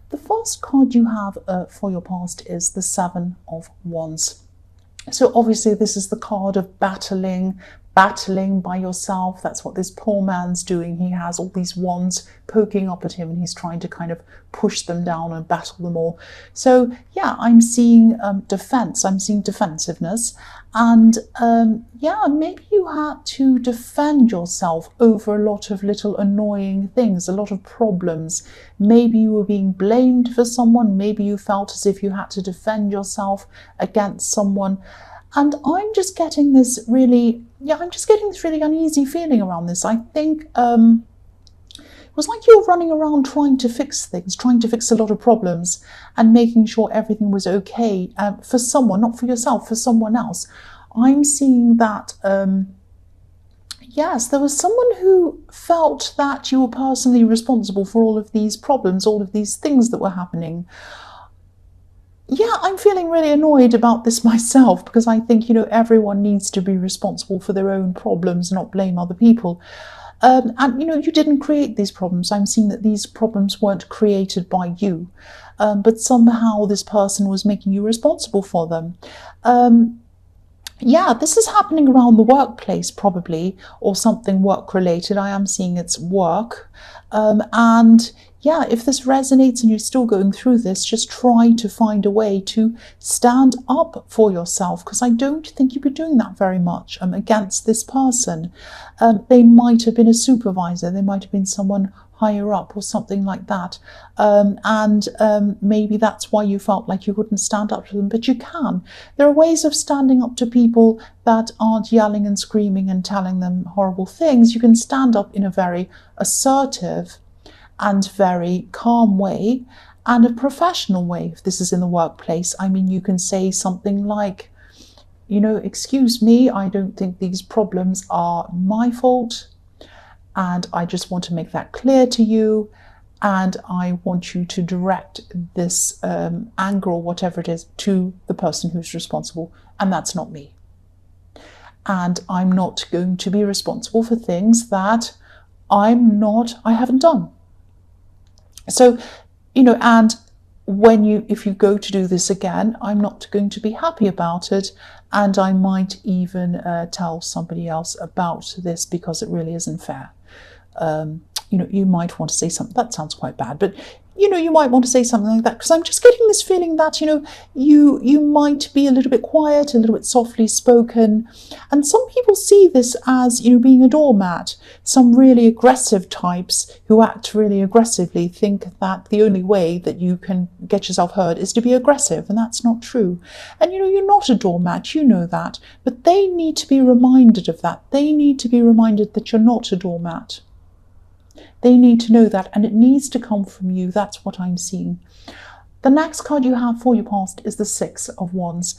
The first card you have for your past is the Seven of Wands. So obviously this is the card of battling by yourself. That's what this poor man's doing. He has all these wands poking up at him and he's trying to kind of push them down and battle them all. So yeah, I'm seeing defense, I'm seeing defensiveness, and yeah, maybe you had to defend yourself over a lot of little annoying things, a lot of problems. Maybe you were being blamed for someone, maybe you felt as if you had to defend yourself against someone. And I'm just getting this really, uneasy feeling around this. I think it was like you were running around trying to fix things, trying to fix a lot of problems and making sure everything was okay for someone, not for yourself, for someone else. I'm seeing that, yes, there was someone who felt that you were personally responsible for all of these problems, all of these things that were happening. Yeah, I'm feeling really annoyed about this myself, because I think, everyone needs to be responsible for their own problems, not blame other people. And, you didn't create these problems. I'm seeing that these problems weren't created by you, but somehow this person was making you responsible for them. Yeah, this is happening around the workplace probably, or something work-related. I am seeing it's work. And yeah, if this resonates and you're still going through this, just try to find a way to stand up for yourself, because I don't think you've been doing that very much against this person. They might have been a supervisor, they might have been someone higher up or something like that. Maybe that's why you felt like you couldn't stand up to them, but you can. There are ways of standing up to people that aren't yelling and screaming and telling them horrible things. You can stand up in a very assertive and very calm way, and a professional way. If this is in the workplace, I mean, you can say something like, excuse me, I don't think these problems are my fault, and I just want to make that clear to you, and I want you to direct this anger or whatever it is to the person who's responsible, and that's not me. And I'm not going to be responsible for things that I haven't done. So, and if you go to do this again, I'm not going to be happy about it, and I might even tell somebody else about this, because it really isn't fair. You might want to say something that sounds quite bad, but you might want to say something like that, because I'm just getting this feeling that you might be a little bit quiet, a little bit softly spoken, and some people see this as being a doormat. Some really aggressive types who act really aggressively think that the only way that you can get yourself heard is to be aggressive, and that's not true. And you're not a doormat, you know that, but they need to be reminded of that. They need to be reminded that you're not a doormat. They need to know that, and it needs to come from you. That's what I'm seeing. The next card you have for your past is the Six of Wands.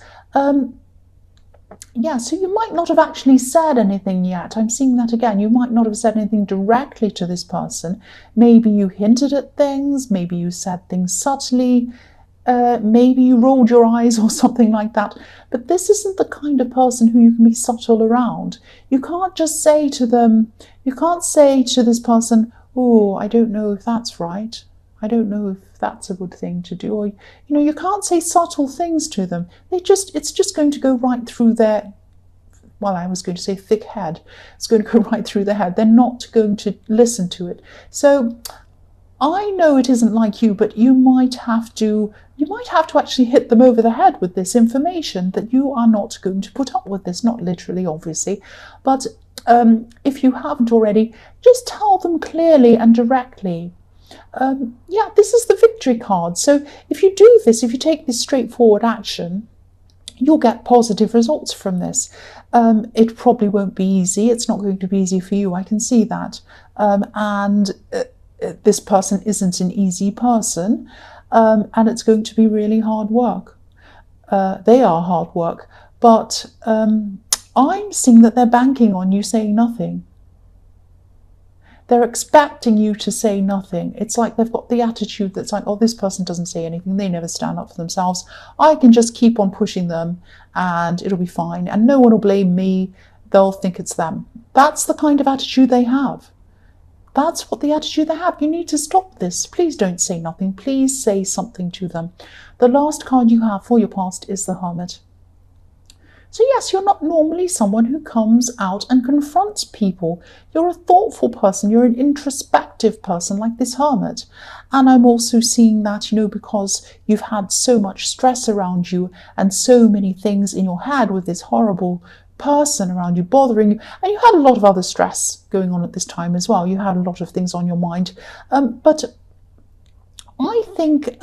Yeah, so you might not have actually said anything yet. I'm seeing that again. You might not have said anything directly to this person. Maybe you hinted at things. Maybe you said things subtly. Maybe you rolled your eyes or something like that. But this isn't the kind of person who you can be subtle around. You can't just say to them, you can't say to this person, oh, I don't know if that's right. I don't know if that's a good thing to do. Or, you can't say subtle things to them. It's just going to go right through their, well, I was going to say thick head. It's going to go right through their head. They're not going to listen to it. So I know it isn't like you, but you might have to actually hit them over the head with this information, that you are not going to put up with this, not literally, obviously, but if you haven't already, just tell them clearly and directly. Yeah, this is the victory card. So if you do this, if you take this straightforward action, you'll get positive results from this. It probably won't be easy. It's not going to be easy for you. I can see that. This person isn't an easy person, and it's going to be really hard work. They are hard work, but I'm seeing that they're banking on you saying nothing. They're expecting you to say nothing. It's like they've got the attitude that's like, oh, this person doesn't say anything. They never stand up for themselves. I can just keep on pushing them and it'll be fine. And no one will blame me. They'll think it's them. That's the kind of attitude they have. That's what the attitude they have. You need to stop this. Please don't say nothing. Please say something to them. The last card you have for your past is the Hermit. So yes, you're not normally someone who comes out and confronts people. You're a thoughtful person. You're an introspective person like this Hermit. And I'm also seeing that, because you've had so much stress around you and so many things in your head with this horrible person around you bothering you, and you had a lot of other stress going on at this time as well. You had a lot of things on your mind, but I think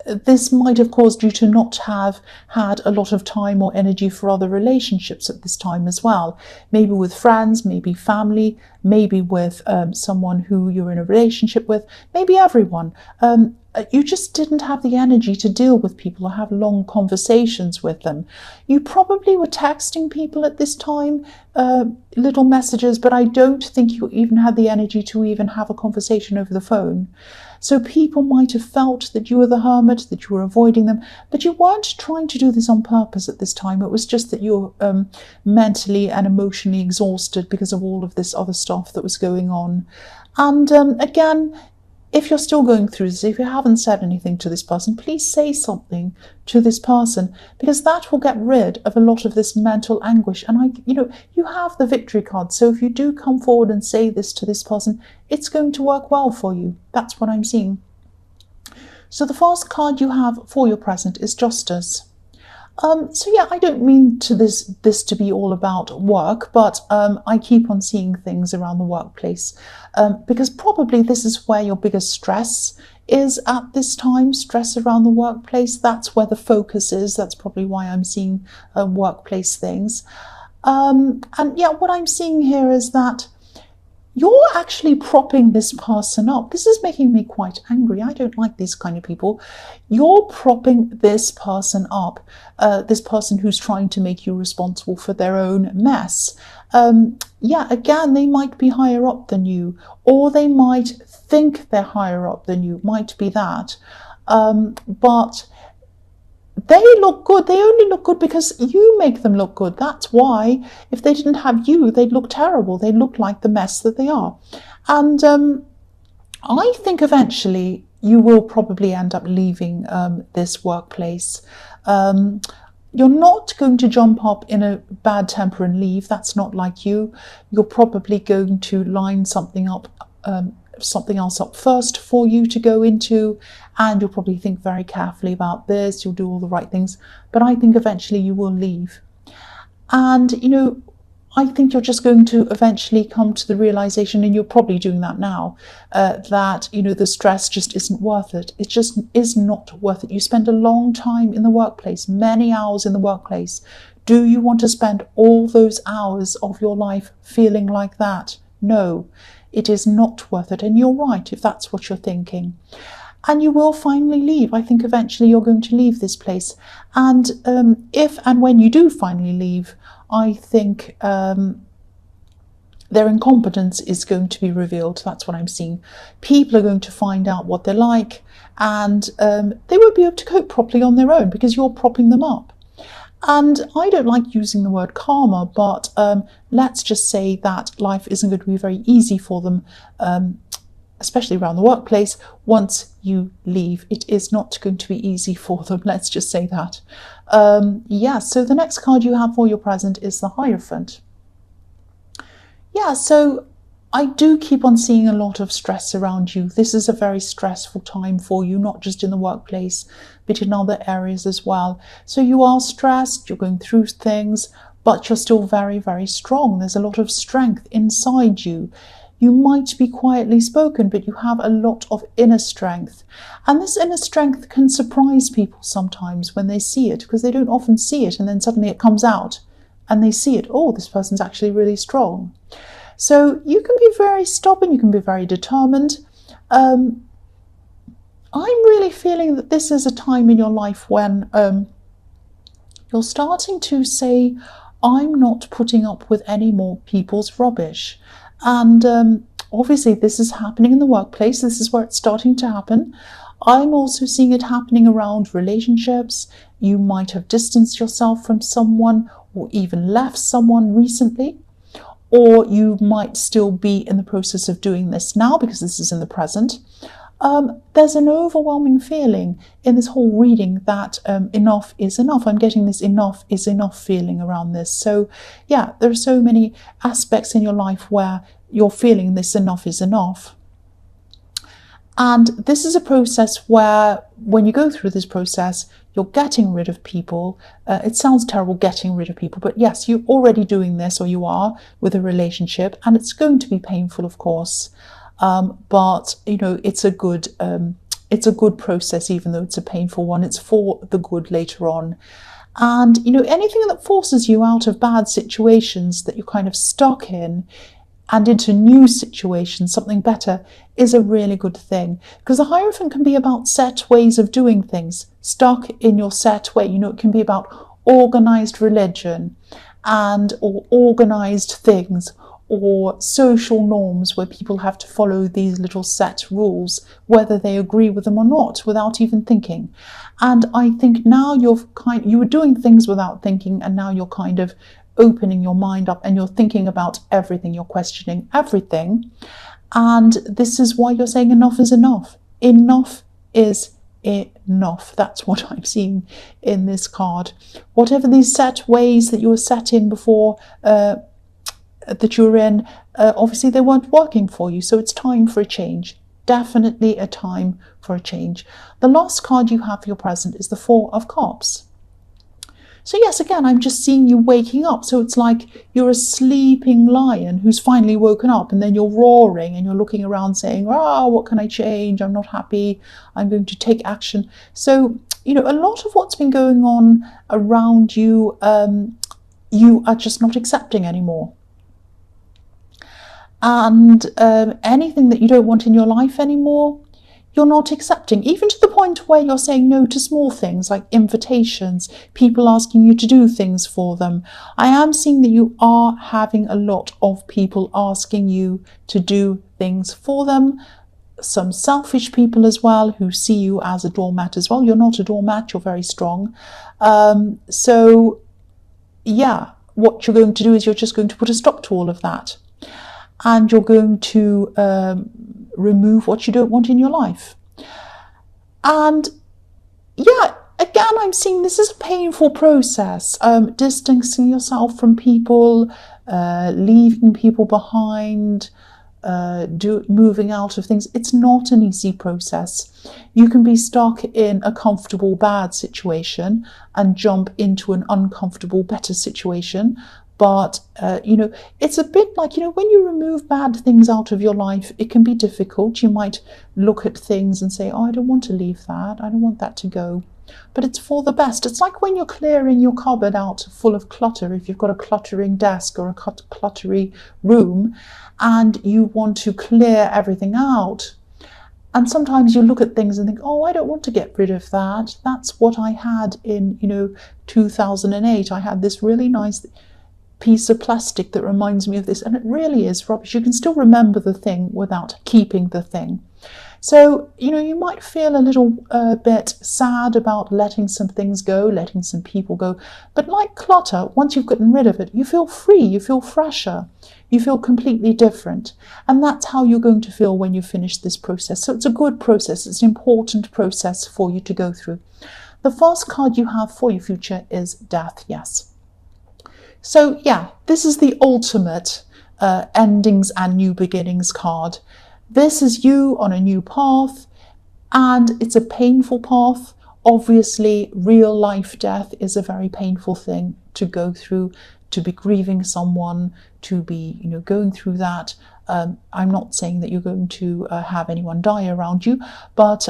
this might have caused you to not have had a lot of time or energy for other relationships at this time as well. Maybe with friends, maybe family, maybe with someone who you're in a relationship with, maybe everyone. You just didn't have the energy to deal with people or have long conversations with them. You probably were texting people at this time, little messages, but I don't think you even had the energy to even have a conversation over the phone. So people might have felt that you were the Hermit, that you were avoiding them, but you weren't trying to do this on purpose at this time. It was just that you're mentally and emotionally exhausted because of all of this other stuff that was going on. And again, if you're still going through this, if you haven't said anything to this person, please say something to this person, because that will get rid of a lot of this mental anguish. And you have the Victory card. So if you do come forward and say this to this person, it's going to work well for you. That's what I'm seeing. So the first card you have for your present is Justice. So yeah, I don't mean to this to be all about work, but I keep on seeing things around the workplace because probably this is where your biggest stress is at this time, stress around the workplace. That's where the focus is. That's probably why I'm seeing workplace things. And yeah, what I'm seeing here is that you're actually propping this person up. This is making me quite angry. I don't like these kind of people. You're propping this person up, this person who's trying to make you responsible for their own mess. Yeah, again, they might be higher up than you, or they might think they're higher up than you. Might be that. But they look good. They only look good because you make them look good. That's why if they didn't have you, they'd look terrible. They'd look like the mess that they are. And I think eventually you will probably end up leaving this workplace. You're not going to jump up in a bad temper and leave. That's not like you. You're probably going to line something else up first for you to go into, and you'll probably think very carefully about this. You'll do all the right things, but I think eventually you will leave. And I think you're just going to eventually come to the realization, and you're probably doing that now, that the stress just isn't worth it. It just is not worth it. You spend a long time in the workplace, many hours in the workplace. Do you want to spend all those hours of your life feeling like that? No. It is not worth it. And you're right if that's what you're thinking. And you will finally leave. I think eventually you're going to leave this place. And if and when you do finally leave, I think their incompetence is going to be revealed. That's what I'm seeing. People are going to find out what they're like, and they won't be able to cope properly on their own because you're propping them up. And I don't like using the word karma, but let's just say that life isn't going to be very easy for them, especially around the workplace. Once you leave, it is not going to be easy for them. Let's just say that. Yeah, so the next card you have for your present is the Hierophant. Yeah, so I do keep on seeing a lot of stress around you. This is a very stressful time for you, not just in the workplace, but in other areas as well. So you are stressed, you're going through things, but you're still very, very strong. There's a lot of strength inside you. You might be quietly spoken, but you have a lot of inner strength. And this inner strength can surprise people sometimes when they see it, because they don't often see it, and then suddenly it comes out and they see it. Oh, this person's actually really strong. So you can be very stubborn, you can be very determined. I'm really feeling that this is a time in your life when you're starting to say, I'm not putting up with any more people's rubbish. And obviously this is happening in the workplace. This is where it's starting to happen. I'm also seeing it happening around relationships. You might have distanced yourself from someone or even left someone recently. or you might still be in the process of doing this now because this is in the present. There's an overwhelming feeling in this whole reading that enough is enough. I'm getting this enough is enough feeling around this. So yeah, there are so many aspects in your life where you're feeling this enough is enough. And this is a process where when you go through this process, you're getting rid of people. It sounds terrible getting rid of people, but yes, you're already doing this, or you are, with a relationship, and it's going to be painful, of course. But you know, it's a good process, even though it's a painful one. It's for the good later on. And you know, anything that forces you out of bad situations that you're kind of stuck in and into new situations, something better, is a really good thing. Because the Hierophant can be about set ways of doing things, stuck in your set way. You know, it can be about organized religion or organized things, or social norms where people have to follow these little set rules, whether they agree with them or not, without even thinking. And I think now you were doing things without thinking, and now you're kind of opening your mind up and you're thinking about everything, you're questioning everything. And this is why you're saying enough is enough. Enough is enough. That's what I'm seeing in this card. Whatever these set ways that you were set in before, that you're in, obviously they weren't working for you, so it's time for a change. Definitely a time for a change. The last card you have for your present is the Four of Cups. So yes, again, I'm just seeing you waking up. So it's like you're a sleeping lion who's finally woken up, and then you're roaring and you're looking around saying, oh, what can I change? I'm not happy. I'm going to take action. So, you know, a lot of what's been going on around you, you are just not accepting anymore. And anything that you don't want in your life anymore, you're not accepting, even to the point where you're saying no to small things like invitations, people asking you to do things for them. I am seeing that you are having a lot of people asking you to do things for them. Some selfish people as well, who see you as a doormat as well. You're not a doormat, you're very strong. So yeah, what you're going to do is you're just going to put a stop to all of that. And you're going to remove what you don't want in your life. And yeah, again, I'm seeing this is a painful process. Distancing yourself from people, leaving people behind, moving out of things. It's not an easy process. You can be stuck in a comfortable bad situation and jump into an uncomfortable better situation. But, you know, it's a bit like, you know, when you remove bad things out of your life, it can be difficult. You might look at things and say, oh, I don't want to leave that. I don't want that to go. But it's for the best. It's like when you're clearing your cupboard out full of clutter, if you've got a cluttering desk or a cluttery room and you want to clear everything out. And sometimes you look at things and think, oh, I don't want to get rid of that. That's what I had in, you know, 2008. I had this really nice piece of plastic that reminds me of this, and it really is rubbish. You can still remember the thing without keeping the thing. So, you know, you might feel a little bit sad about letting some things go, letting some people go. But like clutter, once you've gotten rid of it, you feel free, you feel fresher, you feel completely different. And that's how you're going to feel when you finish this process. So it's a good process. It's an important process for you to go through. The first card you have for your future is Death, yes. So yeah, this is the ultimate endings and new beginnings card. This is you on a new path, and it's a painful path. Obviously, real life death is a very painful thing to go through, to be grieving someone, to be, you know, going through that. I'm not saying that you're going to have anyone die around you, but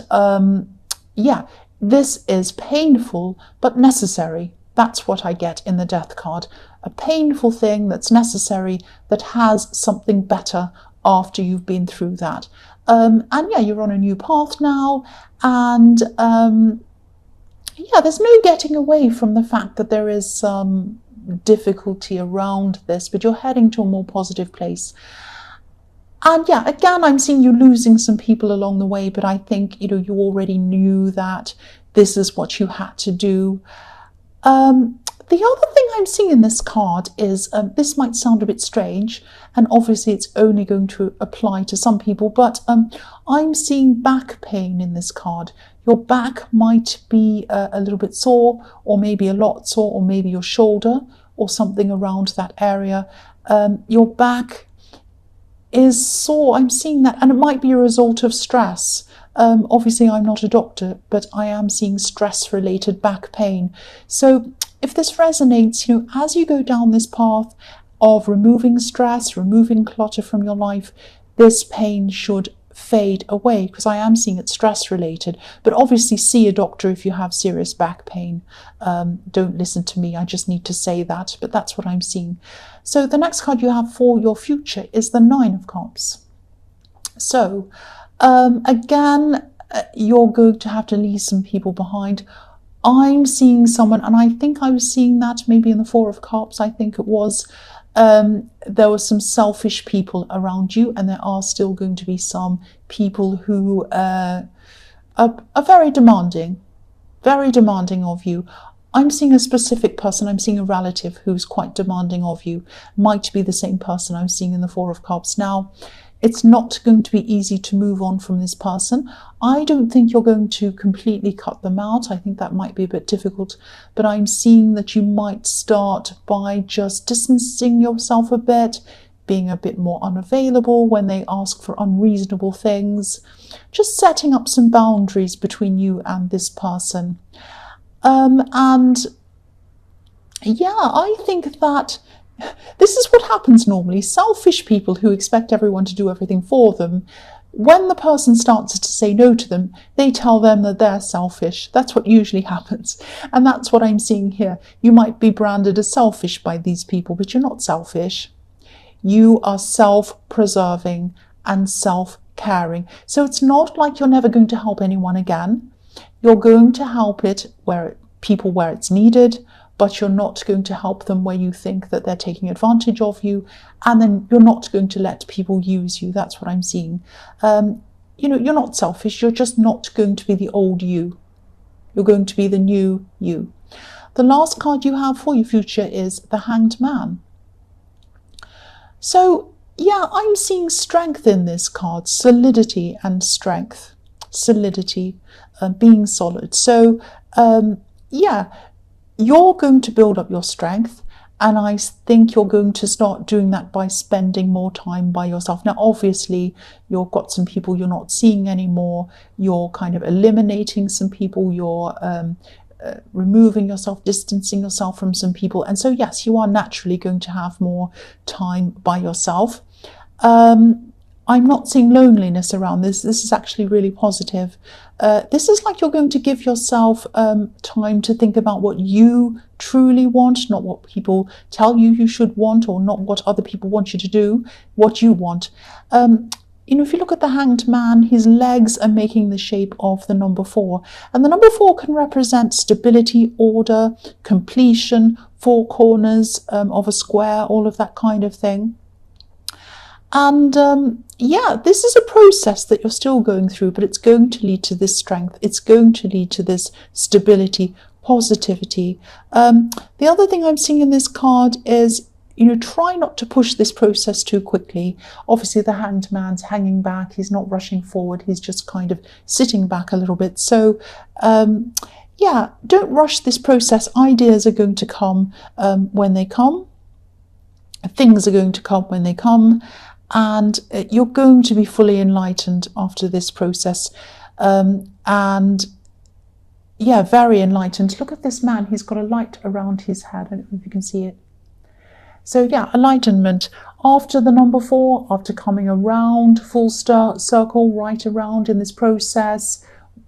yeah, this is painful but necessary. That's what I get in the Death card. A painful thing that's necessary, that has something better after you've been through that. And yeah, you're on a new path now. And yeah, there's no getting away from the fact that there is some difficulty around this, but you're heading to a more positive place. And yeah, again, I'm seeing you losing some people along the way, but I think, you know, you already knew that this is what you had to do. The other thing I'm seeing in this card is, this might sound a bit strange, and obviously it's only going to apply to some people, but I'm seeing back pain in this card. Your back might be a little bit sore, or maybe a lot sore, or maybe your shoulder or something around that area. Your back is sore. I'm seeing that, and it might be a result of stress. Obviously, I'm not a doctor, but I am seeing stress-related back pain. So if this resonates, as you go down this path of removing stress, removing clutter from your life, this pain should fade away, because I am seeing it stress-related. But obviously, see a doctor if you have serious back pain. Don't listen to me. I just need to say that, but that's what I'm seeing. So the next card you have for your future is the Nine of Cups. So again, you're going to have to leave some people behind. I'm seeing someone, and I think I was seeing that maybe in the Four of Cups, I think it was. There were some selfish people around you, and there are still going to be some people who are very demanding of you. I'm seeing a specific person. I'm seeing a relative who's quite demanding of you. Might be the same person I'm seeing in the Four of Cups. Now, it's not going to be easy to move on from this person. I don't think you're going to completely cut them out. I think that might be a bit difficult, but I'm seeing that you might start by just distancing yourself a bit, being a bit more unavailable when they ask for unreasonable things, just setting up some boundaries between you and this person. And yeah, I think that this is what happens normally. Selfish people who expect everyone to do everything for them, when the person starts to say no to them, they tell them that they're selfish. That's what usually happens. And that's what I'm seeing here. You might be branded as selfish by these people, but you're not selfish. You are self-preserving and self-caring. So it's not like you're never going to help anyone again. You're going to help people where it's needed, but you're not going to help them where you think that they're taking advantage of you, and then you're not going to let people use you. That's what I'm seeing. You're not selfish. You're just not going to be the old you. You're going to be the new you. The last card you have for your future is the Hanged Man. So, yeah, I'm seeing strength in this card, solidity and strength. Solidity, being solid. So, yeah, you're going to build up your strength, and I think you're going to start doing that by spending more time by yourself. Now, obviously, you've got some people you're not seeing anymore. You're kind of eliminating some people. You're removing yourself, distancing yourself from some people. And so, yes, you are naturally going to have more time by yourself. I'm not seeing loneliness around this. This is actually really positive. This is like you're going to give yourself time to think about what you truly want, not what people tell you you should want, or not what other people want you to do, what you want. If you look at the Hanged Man, his legs are making the shape of the number 4. And the number 4 can represent stability, order, completion, 4 corners of a square, all of that kind of thing. And yeah, this is a process that you're still going through, but it's going to lead to this strength. It's going to lead to this stability, positivity. The other thing I'm seeing in this card is, try not to push this process too quickly. Obviously, the Hanged Man's hanging back. He's not rushing forward. He's just kind of sitting back a little bit. So, yeah, don't rush this process. Ideas are going to come when they come. Things are going to come when they come. And you're going to be fully enlightened after this process. And yeah, very enlightened. Look at this man. He's got a light around his head. I don't know if you can see it. So yeah, enlightenment. After the number 4, after coming around, full circle, right around in this process,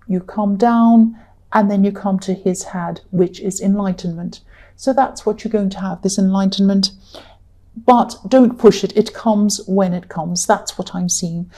you come down and then you come to his head, which is enlightenment. So that's what you're going to have, this enlightenment. But don't push it. It comes when it comes. That's what I'm seeing.